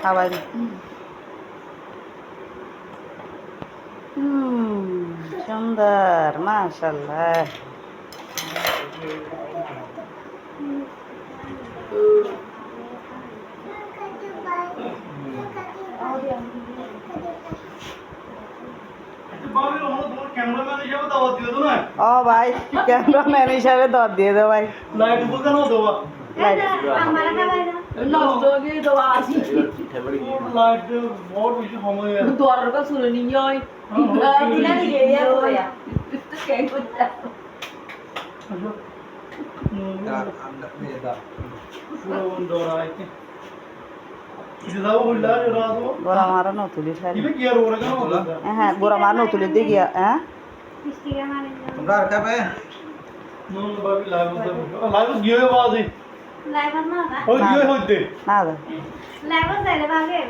খাবার সুন্দর মাশাআল্লাহ। ও ভাই ক্যামেরাম্যান হিসাবে দাওয়াত দিয়ে দাও ভাই। লাইট বুঝে না দেওয়া নষ্ট হয়ে দেওয়া আছে লাইট বহুত বেশি সময় দোয়ার কাছে শুনে নিয়ে হয় দিলা দিয়ে ইয়া তো কেন করতে গোড়া মারা নতুলি সারি হ্যাঁ গোড়া মারা নতুলি দিয়ে গিয়া হ্যাঁ তোমরা আর খাবে লাইভ গিয়ে বাজে লাইভ না ওই গিয়ে হইতে না লাইভ যাইলে ভাগে